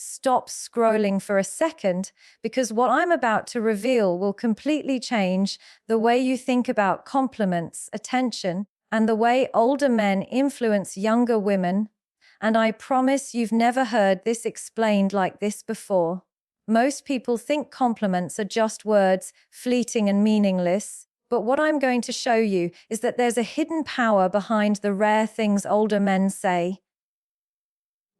stop scrolling for a second, because what I'm about to reveal will completely change the way you think about compliments, attention, and the way older men influence younger women. And I promise you've never heard this explained like this before. Most people think compliments are just words, fleeting and meaningless. But what I'm going to show you is that there's a hidden power behind the rare things older men say.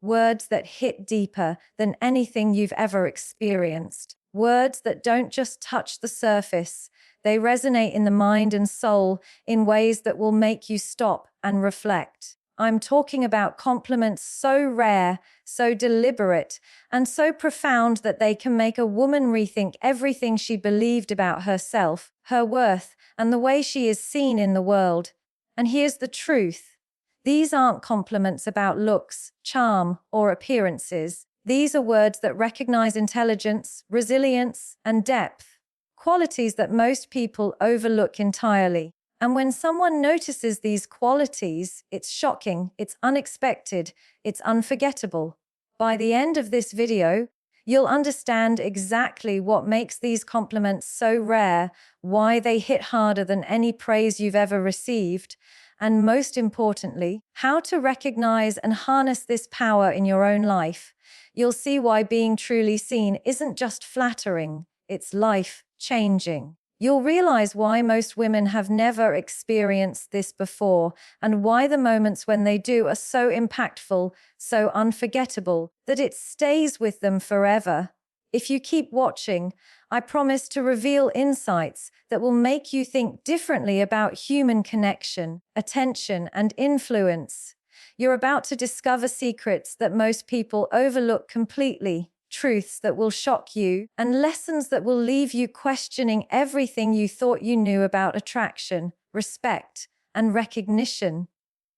Words that hit deeper than anything you've ever experienced. Words that don't just touch the surface. They resonate in the mind and soul in ways that will make you stop and reflect. I'm talking about compliments so rare, so deliberate, and so profound that they can make a woman rethink everything she believed about herself, her worth, and the way she is seen in the world. And here's the truth. These aren't compliments about looks, charm, or appearances. These are words that recognize intelligence, resilience, and depth, qualities that most people overlook entirely. And when someone notices these qualities, it's shocking, it's unexpected, it's unforgettable. By the end of this video, you'll understand exactly what makes these compliments so rare, why they hit harder than any praise you've ever received, and most importantly, how to recognize and harness this power in your own life. You'll see why being truly seen isn't just flattering, it's life-changing. You'll realize why most women have never experienced this before, and why the moments when they do are so impactful, so unforgettable, that it stays with them forever. If you keep watching, I promise to reveal insights that will make you think differently about human connection, attention, and influence. You're about to discover secrets that most people overlook completely. Truths that will shock you, and lessons that will leave you questioning everything you thought you knew about attraction, respect, and recognition.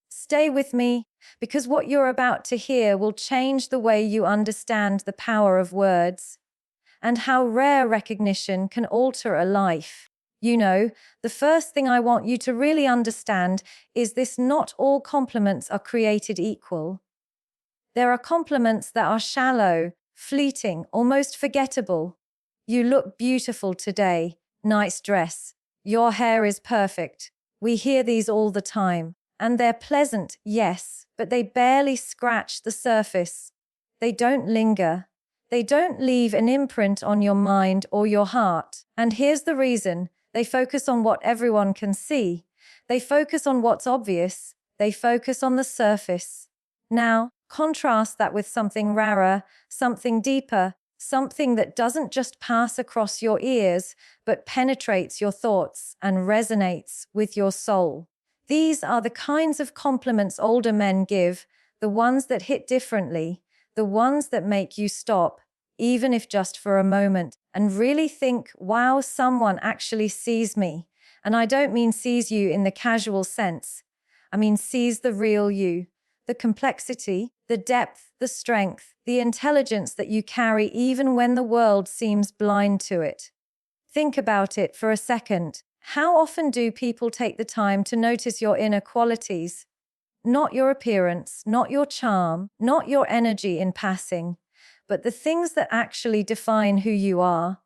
Stay with me, because what you're about to hear will change the way you understand the power of words, and how rare recognition can alter a life. You know, the first thing I want you to really understand is this: not all compliments are created equal. There are compliments that are shallow, fleeting, almost forgettable. You look beautiful today. Nice dress. Your hair is perfect. We hear these all the time. And they're pleasant, yes, but they barely scratch the surface. They don't linger. They don't leave an imprint on your mind or your heart. And here's the reason. They focus on what everyone can see. They focus on what's obvious. They focus on the surface. Now, contrast that with something rarer, something deeper, something that doesn't just pass across your ears, but penetrates your thoughts and resonates with your soul. These are the kinds of compliments older men give, the ones that hit differently, the ones that make you stop, even if just for a moment, and really think, wow, someone actually sees me. And I don't mean sees you in the casual sense. I mean sees the real you. The complexity, the depth, the strength, the intelligence that you carry even when the world seems blind to it. Think about it for a second. How often do people take the time to notice your inner qualities? Not your appearance, not your charm, not your energy in passing, but the things that actually define who you are.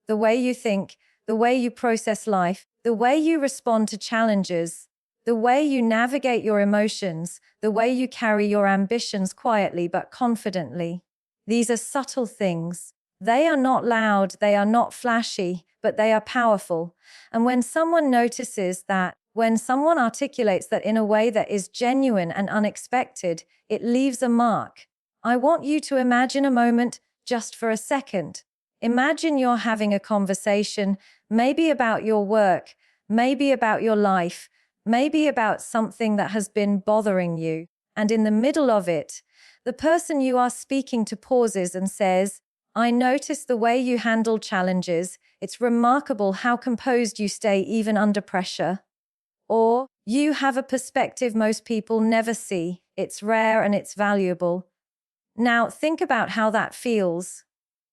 The way you think, the way you process life, the way you respond to challenges, the way you navigate your emotions, the way you carry your ambitions quietly but confidently. These are subtle things. They are not loud, they are not flashy, but they are powerful. And when someone notices that, when someone articulates that in a way that is genuine and unexpected, it leaves a mark. I want you to imagine a moment, just for a second. Imagine you're having a conversation, maybe about your work, maybe about your life, maybe about something that has been bothering you. And in the middle of it, the person you are speaking to pauses and says, "I notice the way you handle challenges. It's remarkable how composed you stay even under pressure." Or, "You have a perspective most people never see. It's rare and it's valuable." Now, think about how that feels.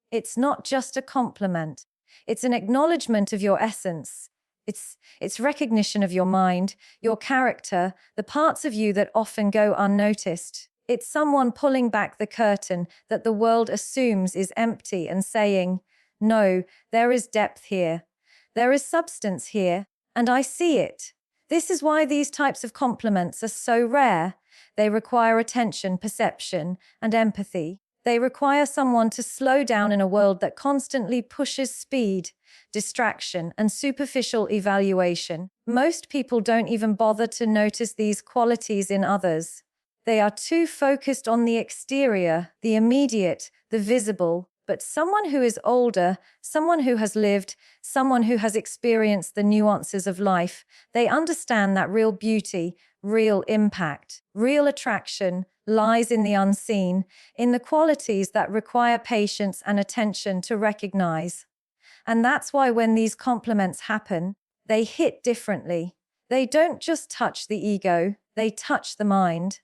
It's not just a compliment. It's an acknowledgement of your essence. It's recognition of your mind, your character, the parts of you that often go unnoticed. It's someone pulling back the curtain that the world assumes is empty and saying, "No, there is depth here. There is substance here, and I see it." This is why these types of compliments are so rare. They require attention, perception, and empathy. They require someone to slow down in a world that constantly pushes speed, distraction, and superficial evaluation. Most people don't even bother to notice these qualities in others. They are too focused on the exterior, the immediate, the visible. But someone who is older, someone who has lived, someone who has experienced the nuances of life, they understand that real beauty, real impact, real attraction lies in the unseen, in the qualities that require patience and attention to recognize. And that's why when these compliments happen, they hit differently. They don't just touch the ego, they touch the mind.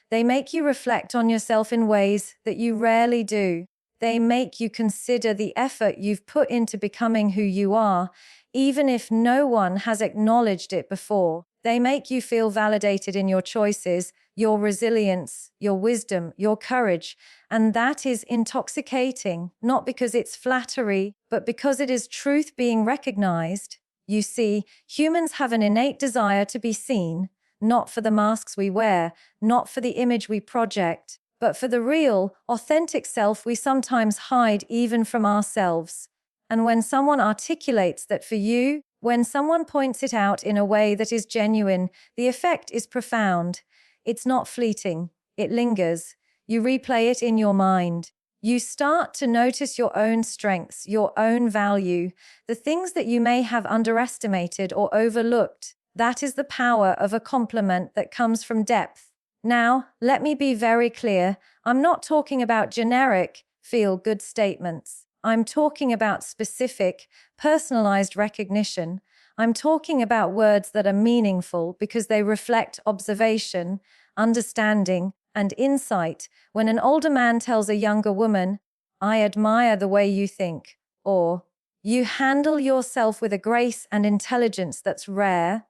They make you reflect on yourself in ways that you rarely do. They make you consider the effort you've put into becoming who you are, even if no one has acknowledged it before. They make you feel validated in your choices, your resilience, your wisdom, your courage. And that is intoxicating, not because it's flattery, but because it is truth being recognized. You see, humans have an innate desire to be seen, not for the masks we wear, not for the image we project, but for the real, authentic self we sometimes hide even from ourselves. And when someone articulates that for you, when someone points it out in a way that is genuine, the effect is profound. It's not fleeting, it lingers. You replay it in your mind. You start to notice your own strengths, your own value, the things that you may have underestimated or overlooked. That is the power of a compliment that comes from depth. Now, let me be very clear. I'm not talking about generic, feel-good statements. I'm talking about specific, personalized recognition. I'm talking about words that are meaningful because they reflect observation, understanding, and insight. When an older man tells a younger woman, "I admire the way you think," or "You handle yourself with a grace and intelligence that's rare,"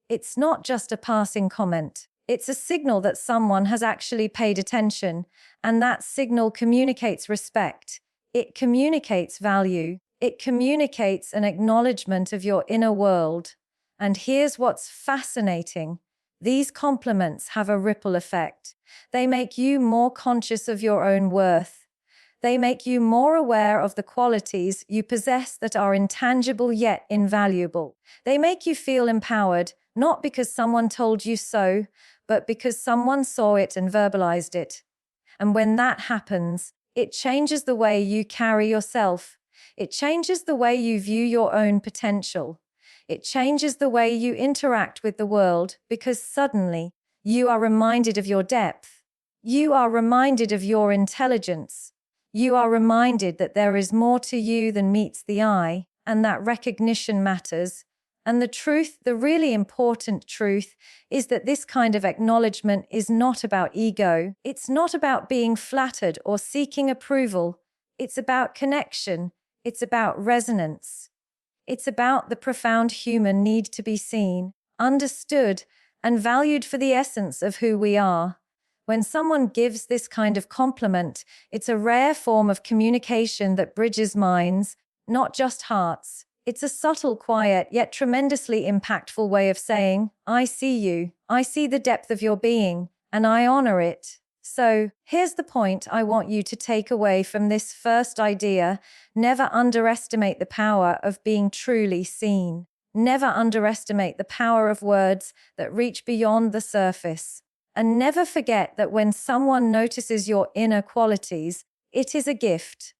it's not just a passing comment. It's a signal that someone has actually paid attention, and that signal communicates respect. It communicates value. It communicates an acknowledgement of your inner world. And here's what's fascinating. These compliments have a ripple effect. They make you more conscious of your own worth. They make you more aware of the qualities you possess that are intangible yet invaluable. They make you feel empowered, not because someone told you so, but because someone saw it and verbalized it. And when that happens, it changes the way you carry yourself. It changes the way you view your own potential. It changes the way you interact with the world because suddenly you are reminded of your depth. You are reminded of your intelligence. You are reminded that there is more to you than meets the eye, and that recognition matters. And the truth, the really important truth, is that this kind of acknowledgement is not about ego. It's not about being flattered or seeking approval. It's about connection. It's about resonance. It's about the profound human need to be seen, understood, and valued for the essence of who we are. When someone gives this kind of compliment, it's a rare form of communication that bridges minds, not just hearts. It's a subtle, quiet, yet tremendously impactful way of saying, "I see you, I see the depth of your being, and I honor it." So, here's the point I want you to take away from this first idea. Never underestimate the power of being truly seen. Never underestimate the power of words that reach beyond the surface. And never forget that when someone notices your inner qualities, it is a gift.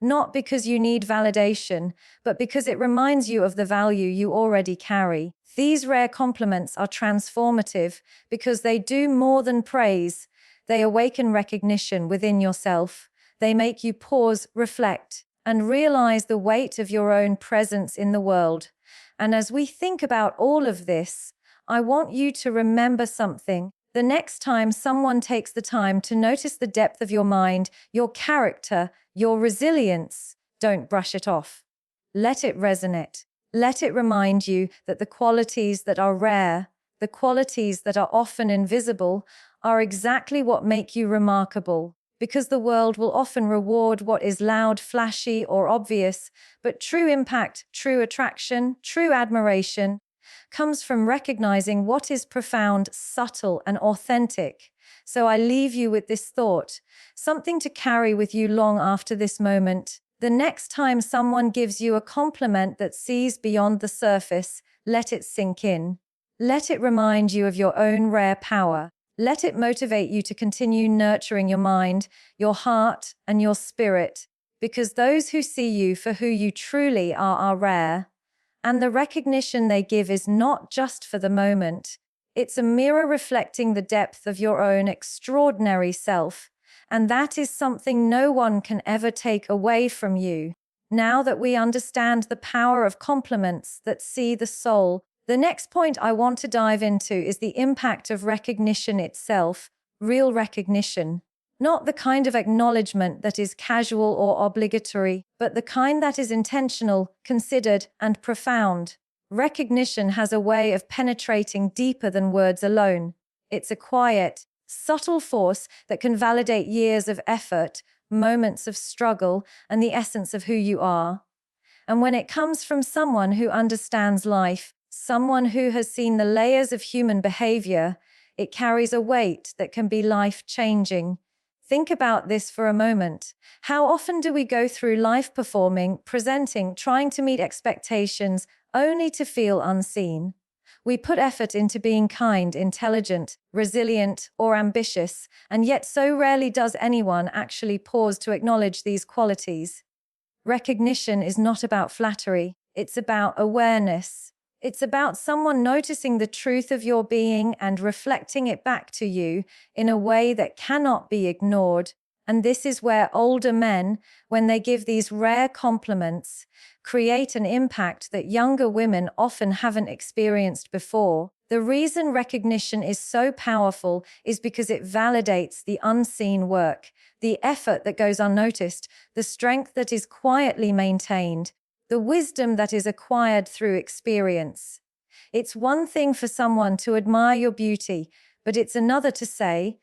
Not because you need validation, but because it reminds you of the value you already carry. These rare compliments are transformative because they do more than praise. They awaken recognition within yourself. They make you pause, reflect, and realize the weight of your own presence in the world. And as we think about all of this, I want you to remember something. The next time someone takes the time to notice the depth of your mind, your character, your resilience, don't brush it off. Let it resonate. Let it remind you that the qualities that are rare, The qualities that are often invisible are exactly what make you remarkable, because the world will often reward what is loud, flashy, or obvious, but true impact, true attraction, true admiration comes from recognizing what is profound, subtle, and authentic. So I leave you with this thought, something to carry with you long after this moment. The next time someone gives you a compliment that sees beyond the surface, let it sink in. Let it remind you of your own rare power. Let it motivate you to continue nurturing your mind, your heart, and your spirit, because those who see you for who you truly are rare. And the recognition they give is not just for the moment. It's a mirror reflecting the depth of your own extraordinary self. And that is something no one can ever take away from you. Now that we understand the power of compliments that see the soul, the next point I want to dive into is the impact of recognition itself, real recognition. Not the kind of acknowledgement that is casual or obligatory, but the kind that is intentional, considered, and profound. Recognition has a way of penetrating deeper than words alone. It's a quiet, subtle force that can validate years of effort, moments of struggle, and the essence of who you are. And when it comes from someone who understands life, someone who has seen the layers of human behavior, it carries a weight that can be life-changing. Think about this for a moment. How often do we go through life performing, presenting, trying to meet expectations, only to feel unseen? We put effort into being kind, intelligent, resilient, or ambitious, and yet so rarely does anyone actually pause to acknowledge these qualities. Recognition is not about flattery, it's about awareness. It's about someone noticing the truth of your being and reflecting it back to you in a way that cannot be ignored. And this is where older men, when they give these rare compliments, create an impact that younger women often haven't experienced before. The reason recognition is so powerful is because it validates the unseen work, the effort that goes unnoticed, the strength that is quietly maintained, the wisdom that is acquired through experience. It's one thing for someone to admire your beauty, but it's another to say,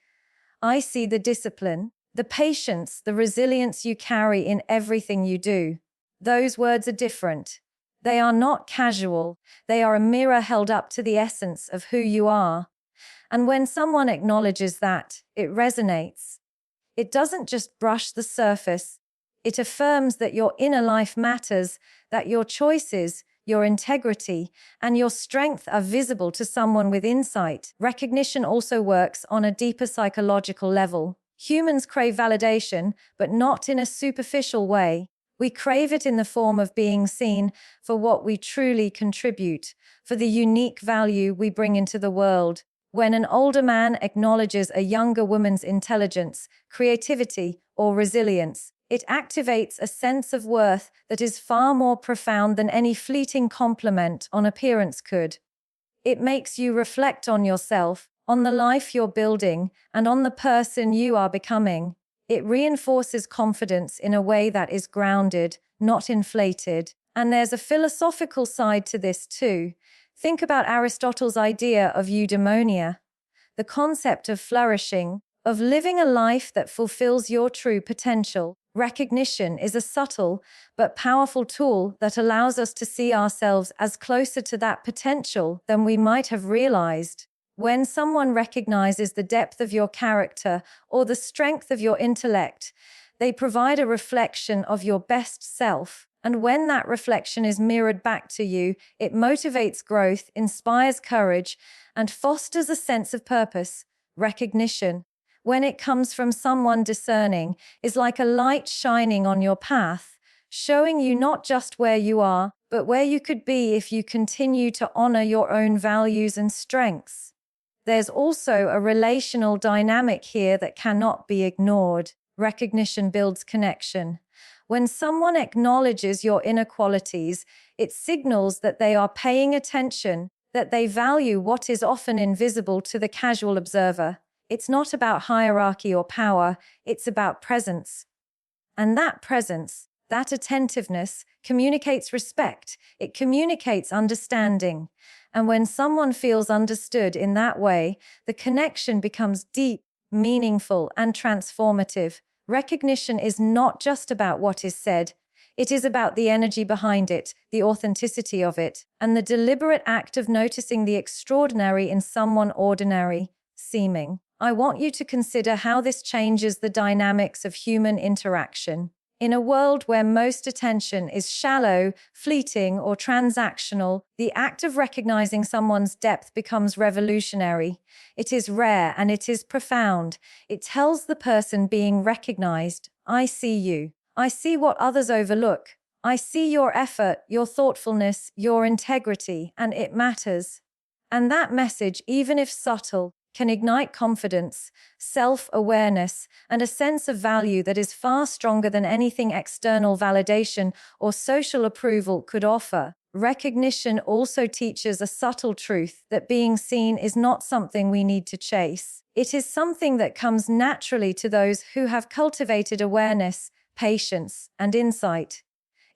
I see the discipline, the patience, the resilience you carry in everything you do. Those words are different. They are not casual. They are a mirror held up to the essence of who you are. And when someone acknowledges that, it resonates. It doesn't just brush the surface. It affirms that your inner life matters, that your choices, your integrity, and your strength are visible to someone with insight. Recognition also works on a deeper psychological level. Humans crave validation, but not in a superficial way. We crave it in the form of being seen for what we truly contribute, for the unique value we bring into the world. When an older man acknowledges a younger woman's intelligence, creativity, or resilience, it activates a sense of worth that is far more profound than any fleeting compliment on appearance could. It makes you reflect on yourself, on the life you're building, and on the person you are becoming. It reinforces confidence in a way that is grounded, not inflated. And there's a philosophical side to this too. Think about Aristotle's idea of eudaimonia, the concept of flourishing, of living a life that fulfills your true potential. Recognition is a subtle but powerful tool that allows us to see ourselves as closer to that potential than we might have realized. When someone recognizes the depth of your character or the strength of your intellect, they provide a reflection of your best self. And when that reflection is mirrored back to you, it motivates growth, inspires courage, and fosters a sense of purpose. Recognition, when it comes from someone discerning, is like a light shining on your path, showing you not just where you are, but where you could be if you continue to honor your own values and strengths. There's also a relational dynamic here that cannot be ignored. Recognition builds connection. When someone acknowledges your inner qualities, it signals that they are paying attention, that they value what is often invisible to the casual observer. It's not about hierarchy or power, it's about presence. And that presence, that attentiveness, communicates respect, it communicates understanding. And when someone feels understood in that way, the connection becomes deep, meaningful, and transformative. Recognition is not just about what is said, it is about the energy behind it, the authenticity of it, and the deliberate act of noticing the extraordinary in someone ordinary seeming. I want you to consider how this changes the dynamics of human interaction. In a world where most attention is shallow, fleeting, or transactional, the act of recognizing someone's depth becomes revolutionary. It is rare and it is profound. It tells the person being recognized, I see you. I see what others overlook. I see your effort, your thoughtfulness, your integrity, and it matters. And that message, even if subtle, can ignite confidence, self-awareness, and a sense of value that is far stronger than anything external validation or social approval could offer. Recognition also teaches a subtle truth that being seen is not something we need to chase. It is something that comes naturally to those who have cultivated awareness, patience, and insight.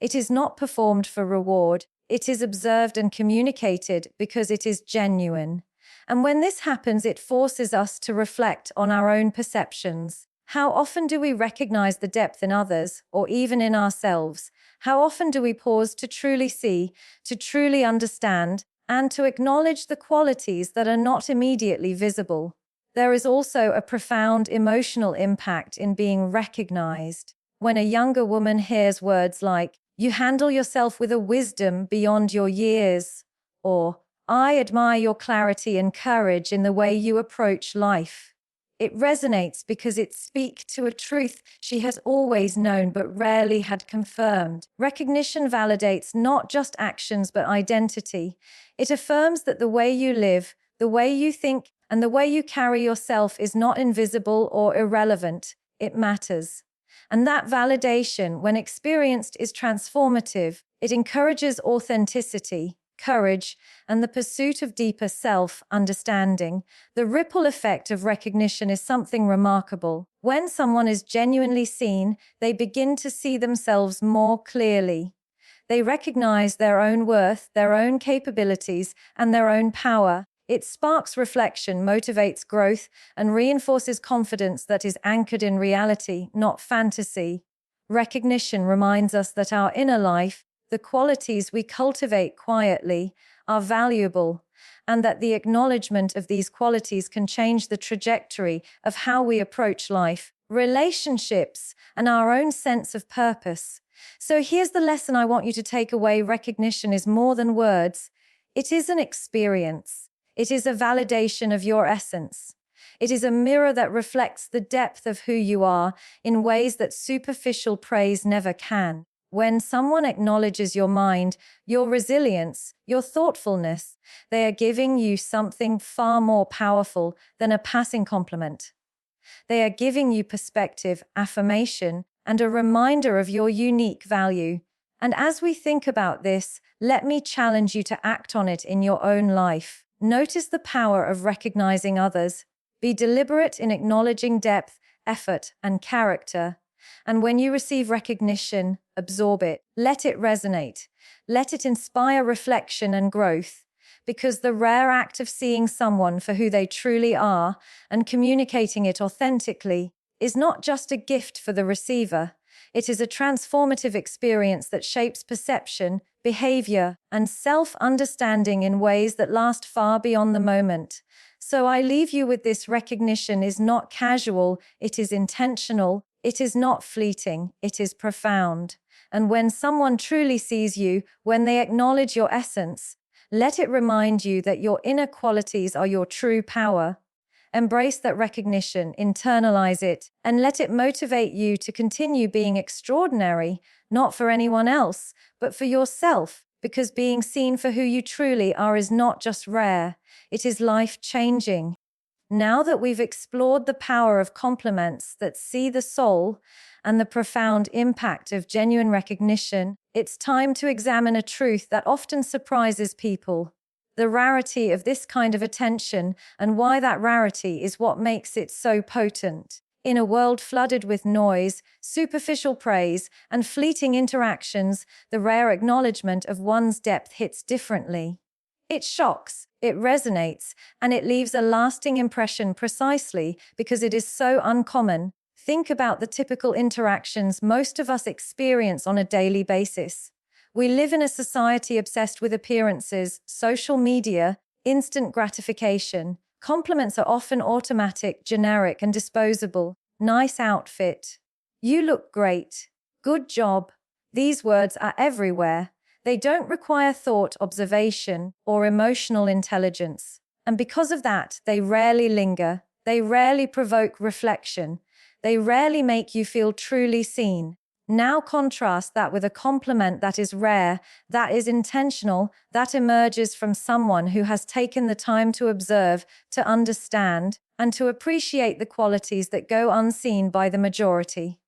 It is not performed for reward. It is observed and communicated because it is genuine. And when this happens, it forces us to reflect on our own perceptions. How often do we recognize the depth in others, or even in ourselves? How often do we pause to truly see, to truly understand, and to acknowledge the qualities that are not immediately visible? There is also a profound emotional impact in being recognized. When a younger woman hears words like, "You handle yourself with a wisdom beyond your years," or "I admire your clarity and courage in the way you approach life," it resonates because it speaks to a truth she has always known but rarely had confirmed. Recognition validates not just actions but identity. It affirms that the way you live, the way you think, and the way you carry yourself is not invisible or irrelevant. It matters. And that validation, when experienced, is transformative. It encourages authenticity, courage, and the pursuit of deeper self-understanding. The ripple effect of recognition is something remarkable. When someone is genuinely seen, they begin to see themselves more clearly. They recognize their own worth, their own capabilities, and their own power. It sparks reflection, motivates growth, and reinforces confidence that is anchored in reality, not fantasy. Recognition reminds us that our inner life, the qualities we cultivate quietly, are valuable, and that the acknowledgement of these qualities can change the trajectory of how we approach life, relationships, and our own sense of purpose. So here's the lesson I want you to take away. Recognition is more than words. It is an experience. It is a validation of your essence. It is a mirror that reflects the depth of who you are in ways that superficial praise never can. When someone acknowledges your mind, your resilience, your thoughtfulness, they are giving you something far more powerful than a passing compliment. They are giving you perspective, affirmation, and a reminder of your unique value. And as we think about this, let me challenge you to act on it in your own life. Notice the power of recognizing others. Be deliberate in acknowledging depth, effort, and character. And when you receive recognition, absorb it. Let it resonate. Let it inspire reflection and growth. Because the rare act of seeing someone for who they truly are and communicating it authentically is not just a gift for the receiver. It is a transformative experience that shapes perception, behavior, and self-understanding in ways that last far beyond the moment. So I leave you with this: recognition is not casual, it is intentional, it is not fleeting, it is profound. And when someone truly sees you, when they acknowledge your essence, let it remind you that your inner qualities are your true power. Embrace that recognition, internalize it, and let it motivate you to continue being extraordinary, not for anyone else, but for yourself, because being seen for who you truly are is not just rare, it is life-changing. Now that we've explored the power of compliments that see the soul and the profound impact of genuine recognition, it's time to examine a truth that often surprises people: the rarity of this kind of attention, and why that rarity is what makes it so potent. In a world flooded with noise, superficial praise, and fleeting interactions, the rare acknowledgement of one's depth hits differently. It shocks, it resonates, and it leaves a lasting impression precisely because it is so uncommon. Think about the typical interactions most of us experience on a daily basis. We live in a society obsessed with appearances, social media, instant gratification. Compliments are often automatic, generic, and disposable. Nice outfit. You look great. Good job. These words are everywhere. They don't require thought, observation, or emotional intelligence. And because of that, they rarely linger. They rarely provoke reflection. They rarely make you feel truly seen. Now contrast that with a compliment that is rare, that is intentional, that emerges from someone who has taken the time to observe, to understand, and to appreciate the qualities that go unseen by the majority.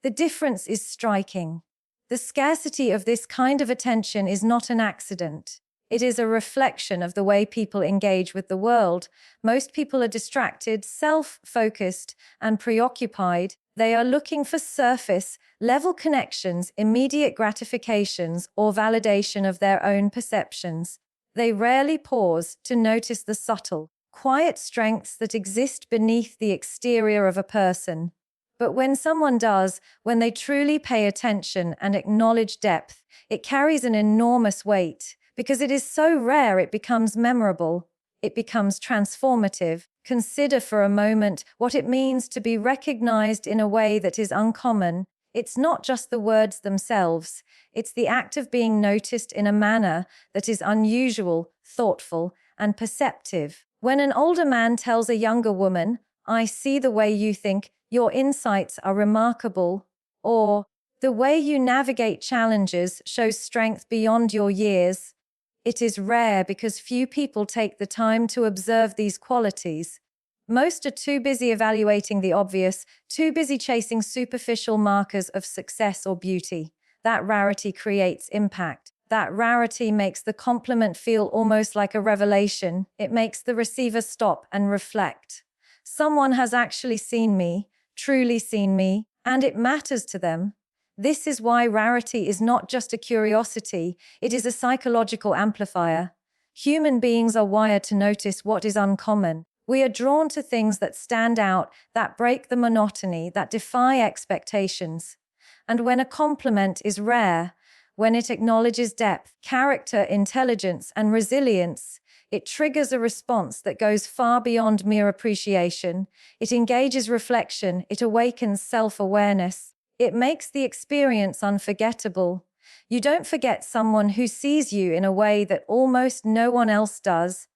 The difference is striking. The scarcity of this kind of attention is not an accident. It is a reflection of the way people engage with the world. Most people are distracted, self-focused, and preoccupied. They are looking for surface-level connections, immediate gratifications, or validation of their own perceptions. They rarely pause to notice the subtle, quiet strengths that exist beneath the exterior of a person. But when someone does, when they truly pay attention and acknowledge depth, it carries an enormous weight. Because it is so rare, it becomes memorable. It becomes transformative. Consider for a moment what it means to be recognized in a way that is uncommon. It's not just the words themselves. It's the act of being noticed in a manner that is unusual, thoughtful, and perceptive. When an older man tells a younger woman, "I see the way you think, your insights are remarkable," or "the way you navigate challenges shows strength beyond your years," it is rare because few people take the time to observe these qualities. Most are too busy evaluating the obvious, too busy chasing superficial markers of success or beauty. That rarity creates impact. That rarity makes the compliment feel almost like a revelation. It makes the receiver stop and reflect. Someone has actually seen me, truly seen me, and it matters to them. This is why rarity is not just a curiosity, it is a psychological amplifier. Human beings are wired to notice what is uncommon. We are drawn to things that stand out, that break the monotony, that defy expectations. And when a compliment is rare, when it acknowledges depth, character, intelligence, and resilience, it triggers a response that goes far beyond mere appreciation. It engages reflection, it awakens self-awareness. It makes the experience unforgettable. You don't forget someone who sees you in a way that almost no one else does.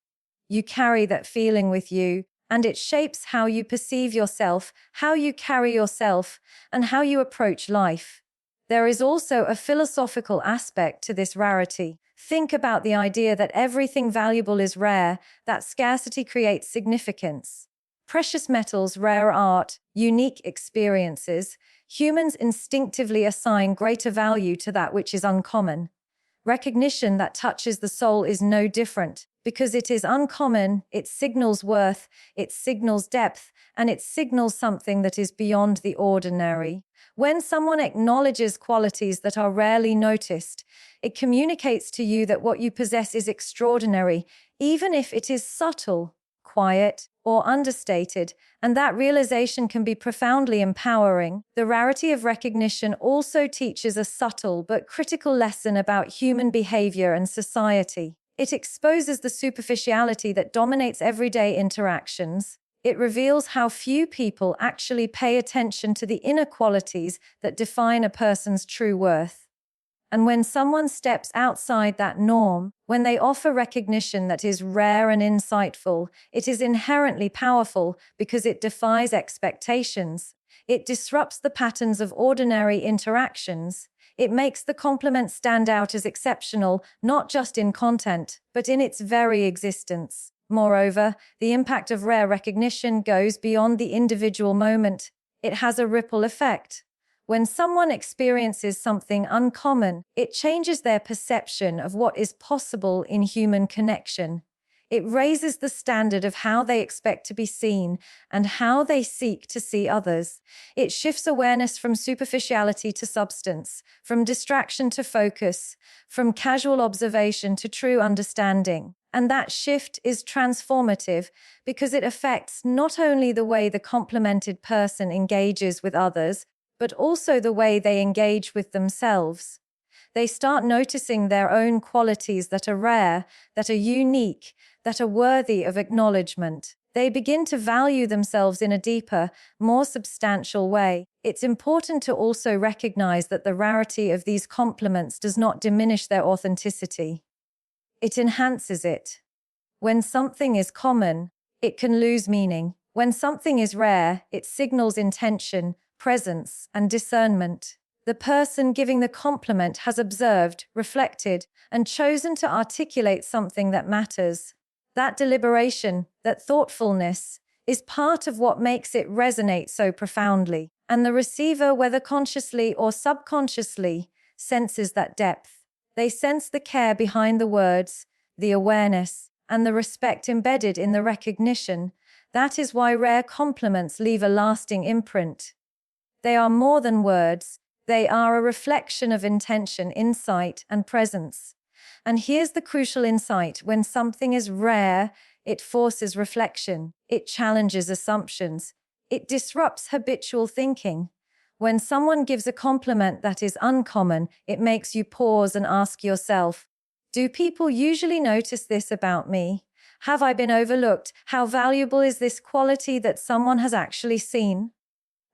You carry that feeling with you, and it shapes how you perceive yourself, how you carry yourself, and how you approach life. There is also a philosophical aspect to this rarity. Think about the idea that everything valuable is rare, that scarcity creates significance. Precious metals, rare art, unique experiences. Humans instinctively assign greater value to that which is uncommon. Recognition that touches the soul is no different. Because it is uncommon, it signals worth, it signals depth, and it signals something that is beyond the ordinary. When someone acknowledges qualities that are rarely noticed, it communicates to you that what you possess is extraordinary, even if it is subtle, quiet, or understated, and that realization can be profoundly empowering. The rarity of recognition also teaches a subtle but critical lesson about human behavior and society. It exposes the superficiality that dominates everyday interactions. It reveals how few people actually pay attention to the inner qualities that define a person's true worth. And when someone steps outside that norm, when they offer recognition that is rare and insightful, it is inherently powerful because it defies expectations. It disrupts the patterns of ordinary interactions. It makes the compliment stand out as exceptional, not just in content, but in its very existence. Moreover, the impact of rare recognition goes beyond the individual moment. It has a ripple effect. When someone experiences something uncommon, it changes their perception of what is possible in human connection. It raises the standard of how they expect to be seen and how they seek to see others. It shifts awareness from superficiality to substance, from distraction to focus, from casual observation to true understanding. And that shift is transformative because it affects not only the way the complimented person engages with others, but also the way they engage with themselves. They start noticing their own qualities that are rare, that are unique, that are worthy of acknowledgement. They begin to value themselves in a deeper, more substantial way. It's important to also recognize that the rarity of these compliments does not diminish their authenticity. It enhances it. When something is common, it can lose meaning. When something is rare, it signals intention, presence, and discernment. The person giving the compliment has observed, reflected, and chosen to articulate something that matters. That deliberation, that thoughtfulness, is part of what makes it resonate so profoundly. And the receiver, whether consciously or subconsciously, senses that depth. They sense the care behind the words, the awareness, and the respect embedded in the recognition. That is why rare compliments leave a lasting imprint. They are more than words. They are a reflection of intention, insight, and presence. And here's the crucial insight. When something is rare, it forces reflection. It challenges assumptions. It disrupts habitual thinking. When someone gives a compliment that is uncommon, it makes you pause and ask yourself, do people usually notice this about me? Have I been overlooked? How valuable is this quality that someone has actually seen?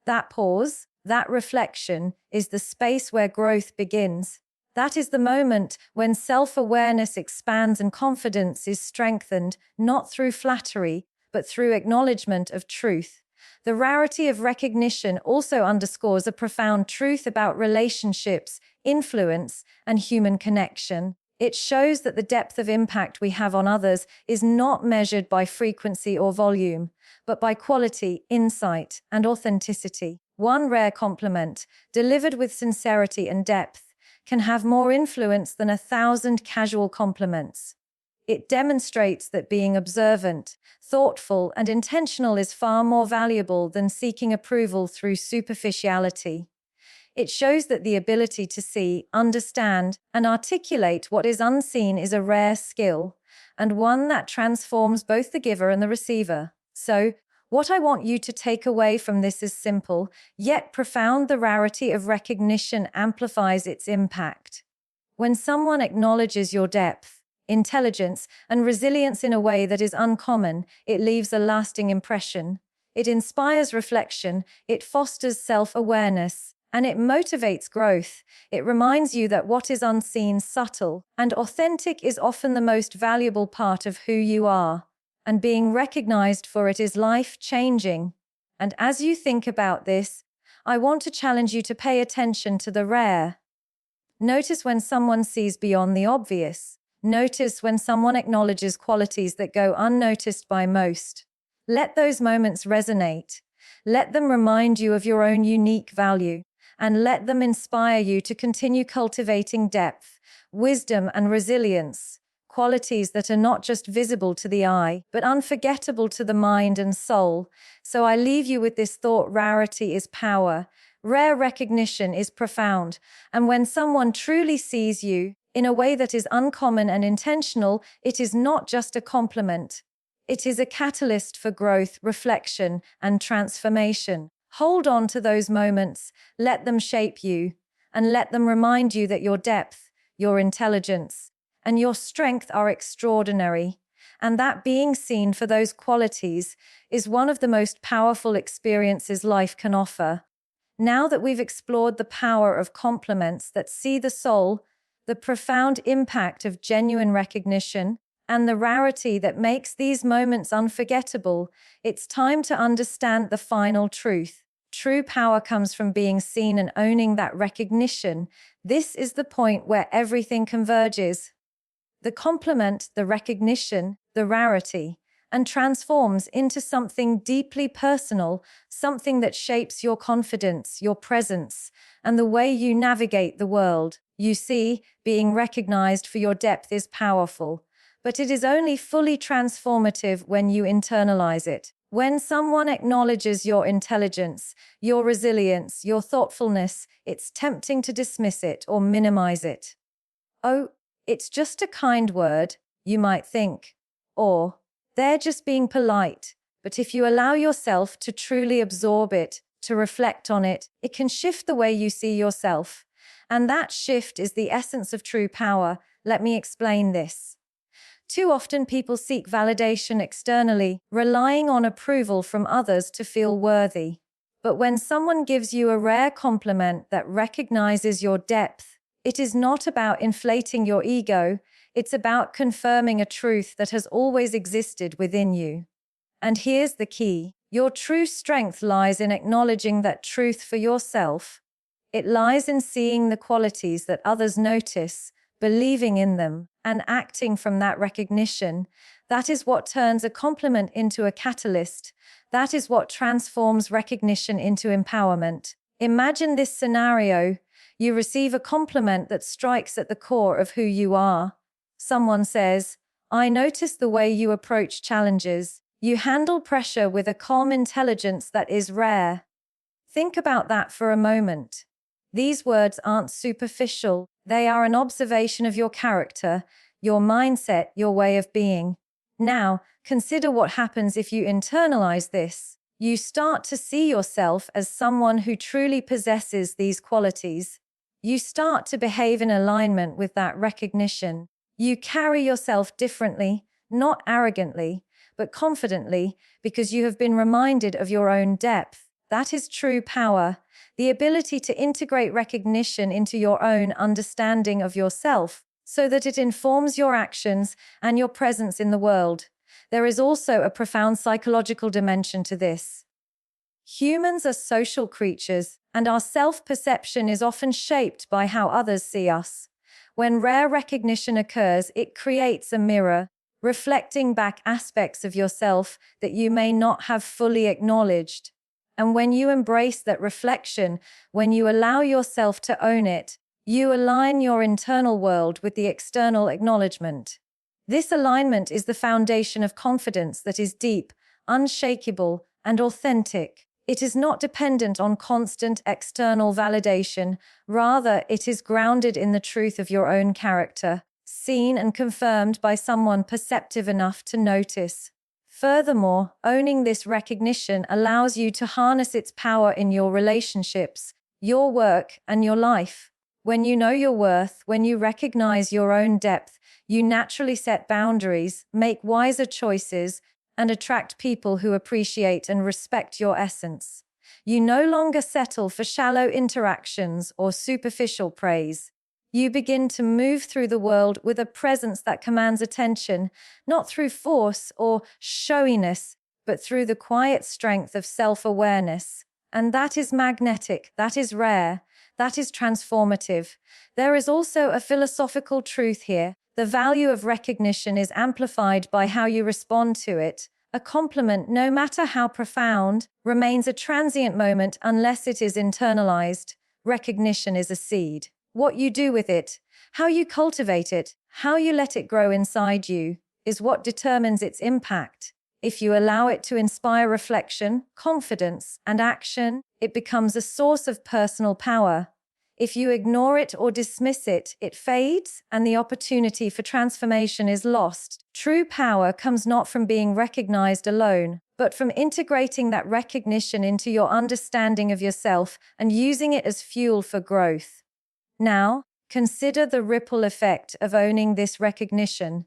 That pause, that reflection, is the space where growth begins. That is the moment when self-awareness expands and confidence is strengthened, not through flattery, but through acknowledgement of truth. The rarity of recognition also underscores a profound truth about relationships, influence, and human connection. It shows that the depth of impact we have on others is not measured by frequency or volume, but by quality, insight, and authenticity. One rare compliment, delivered with sincerity and depth, can have more influence than 1,000 casual compliments. It demonstrates that being observant, thoughtful, and intentional is far more valuable than seeking approval through superficiality. It shows that the ability to see, understand, and articulate what is unseen is a rare skill, and one that transforms both the giver and the receiver. So, what I want you to take away from this is simple, yet profound. The rarity of recognition amplifies its impact. When someone acknowledges your depth, intelligence, and resilience in a way that is uncommon, it leaves a lasting impression. It inspires reflection, it fosters self-awareness, and it motivates growth. It reminds you that what is unseen, subtle, and authentic is often the most valuable part of who you are. And being recognized for it is life-changing. And as you think about this, I want to challenge you to pay attention to the rare. Notice when someone sees beyond the obvious. Notice when someone acknowledges qualities that go unnoticed by most. Let those moments resonate. Let them remind you of your own unique value, and let them inspire you to continue cultivating depth, wisdom, and resilience. Qualities that are not just visible to the eye, but unforgettable to the mind and soul. So I leave you with this thought: rarity is power. Rare recognition is profound. And when someone truly sees you in a way that is uncommon and intentional, it is not just a compliment. It is a catalyst for growth, reflection, and transformation. Hold on to those moments, let them shape you, and let them remind you that your depth, your intelligence, and your strength are extraordinary, and that being seen for those qualities is one of the most powerful experiences life can offer. Now that we've explored the power of compliments that see the soul, the profound impact of genuine recognition, and the rarity that makes these moments unforgettable, it's time to understand the final truth. True power comes from being seen and owning that recognition. This is the point where everything converges. The compliment, the recognition, the rarity, and transforms into something deeply personal, something that shapes your confidence, your presence, and the way you navigate the world. You see, being recognized for your depth is powerful, but it is only fully transformative when you internalize it. When someone acknowledges your intelligence, your resilience, your thoughtfulness, it's tempting to dismiss it or minimize it. Oh, it's just a kind word. you might think. Or, they're just being polite. But if you allow yourself to truly absorb it, to reflect on it, it can shift the way you see yourself. And that shift is the essence of true power. Let me explain this. Too often people seek validation externally, relying on approval from others to feel worthy. But when someone gives you a rare compliment that recognizes your depth, it is not about inflating your ego, it's about confirming a truth that has always existed within you. And here's the key. Your true strength lies in acknowledging that truth for yourself. It lies in seeing the qualities that others notice, believing in them, and acting from that recognition. That is what turns a compliment into a catalyst. That is what transforms recognition into empowerment. Imagine this scenario. You receive a compliment that strikes at the core of who you are. Someone says, "I notice the way you approach challenges. You handle pressure with a calm intelligence that is rare." Think about that for a moment. These words aren't superficial. They are an observation of your character, your mindset, your way of being. Now, consider what happens if you internalize this. You start to see yourself as someone who truly possesses these qualities. You start to behave in alignment with that recognition. You carry yourself differently, not arrogantly, but confidently, because you have been reminded of your own depth. That is true power, the ability to integrate recognition into your own understanding of yourself, so that it informs your actions and your presence in the world. There is also a profound psychological dimension to this. Humans are social creatures, and our self-perception is often shaped by how others see us. When rare recognition occurs, it creates a mirror, reflecting back aspects of yourself that you may not have fully acknowledged. And when you embrace that reflection, when you allow yourself to own it, you align your internal world with the external acknowledgement. This alignment is the foundation of confidence that is deep, unshakable, and authentic. It is not dependent on constant external validation. Rather, it is grounded in the truth of your own character, seen and confirmed by someone perceptive enough to notice. Furthermore, owning this recognition allows you to harness its power in your relationships, your work, and your life. When you know your worth, when you recognize your own depth, you naturally set boundaries, make wiser choices, and attract people who appreciate and respect your essence. You no longer settle for shallow interactions or superficial praise. You begin to move through the world with a presence that commands attention, not through force or showiness, but through the quiet strength of self-awareness. And that is magnetic, that is rare, that is transformative. There is also a philosophical truth here. The value of recognition is amplified by how you respond to it. A compliment, no matter how profound, remains a transient moment unless it is internalized. Recognition is a seed. What you do with it, how you cultivate it, how you let it grow inside you, is what determines its impact. If you allow it to inspire reflection, confidence, and action, it becomes a source of personal power. If you ignore it or dismiss it, it fades, and the opportunity for transformation is lost. True power comes not from being recognized alone, but from integrating that recognition into your understanding of yourself and using it as fuel for growth. Now, consider the ripple effect of owning this recognition.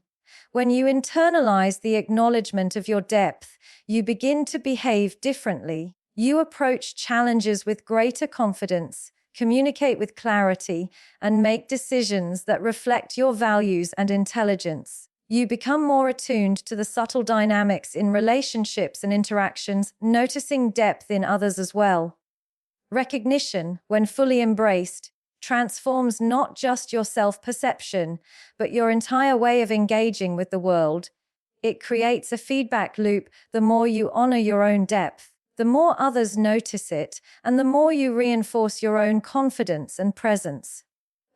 When you internalize the acknowledgement of your depth, you begin to behave differently. You approach challenges with greater confidence, communicate with clarity, and make decisions that reflect your values and intelligence. You become more attuned to the subtle dynamics in relationships and interactions, noticing depth in others as well. Recognition, when fully embraced, transforms not just your self-perception, but your entire way of engaging with the world. It creates a feedback loop. The more you honor your own depth, the more others notice it, and the more you reinforce your own confidence and presence.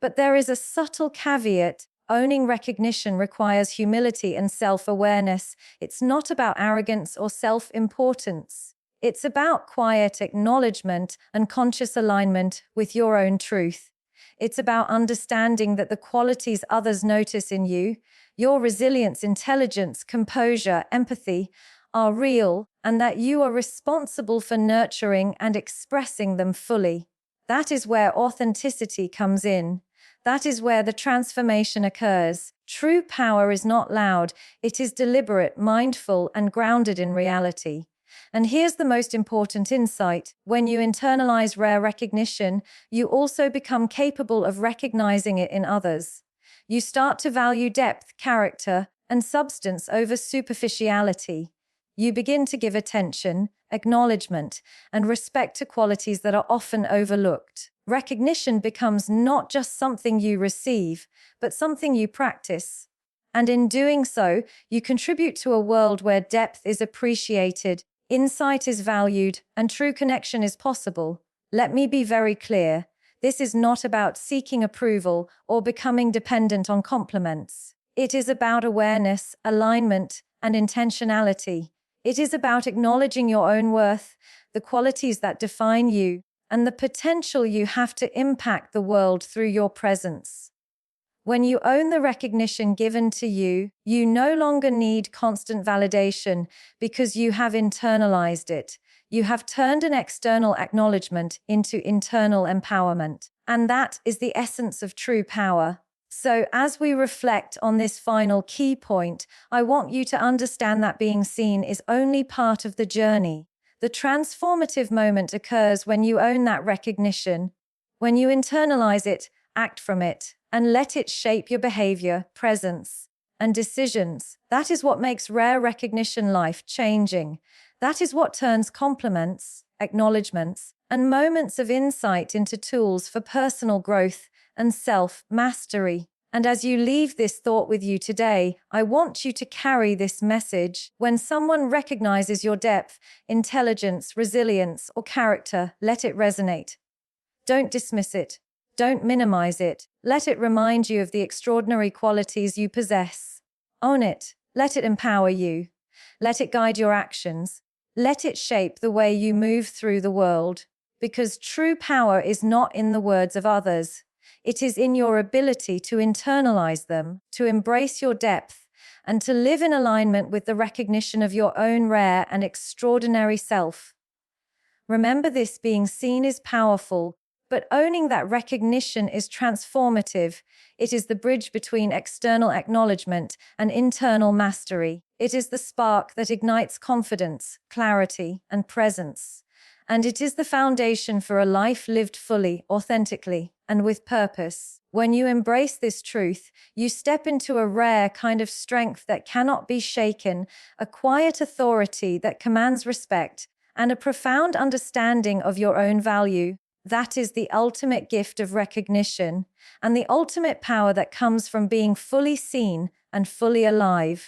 But there is a subtle caveat. Owning recognition requires humility and self-awareness. It's not about arrogance or self-importance. It's about quiet acknowledgement and conscious alignment with your own truth. It's about understanding that the qualities others notice in you, your resilience, intelligence, composure, empathy, are real, and that you are responsible for nurturing and expressing them fully. That is where authenticity comes in. That is where the transformation occurs. True power is not loud, it is deliberate, mindful, and grounded in reality. And here's the most important insight. When you internalize rare recognition, you also become capable of recognizing it in others. You start to value depth, character, and substance over superficiality. You begin to give attention, acknowledgement, and respect to qualities that are often overlooked. Recognition becomes not just something you receive, but something you practice. And in doing so, you contribute to a world where depth is appreciated, insight is valued, and true connection is possible. Let me be very clear. This is not about seeking approval or becoming dependent on compliments. It is about awareness, alignment, and intentionality. It is about acknowledging your own worth, the qualities that define you, and the potential you have to impact the world through your presence. When you own the recognition given to you, you no longer need constant validation because you have internalized it. You have turned an external acknowledgement into internal empowerment. And that is the essence of true power. So, as we reflect on this final key point, I want you to understand that being seen is only part of the journey. The transformative moment occurs when you own that recognition, when you internalize it, act from it, and let it shape your behavior, presence, and decisions. That is what makes rare recognition life-changing. That is what turns compliments, acknowledgements, and moments of insight into tools for personal growth and self-mastery. And as you leave this thought with you today, I want you to carry this message. When someone recognizes your depth, intelligence, resilience, or character, let it resonate. Don't dismiss it. Don't minimize it. Let it remind you of the extraordinary qualities you possess. Own it. Let it empower you. Let it guide your actions. Let it shape the way you move through the world. Because true power is not in the words of others. It is in your ability to internalize them, to embrace your depth, and to live in alignment with the recognition of your own rare and extraordinary self. Remember this: being seen is powerful, but owning that recognition is transformative. It is the bridge between external acknowledgement and internal mastery. It is the spark that ignites confidence, clarity, and presence. And it is the foundation for a life lived fully, authentically, and with purpose. When you embrace this truth, you step into a rare kind of strength that cannot be shaken, a quiet authority that commands respect, and a profound understanding of your own value. That is the ultimate gift of recognition, and the ultimate power that comes from being fully seen and fully alive.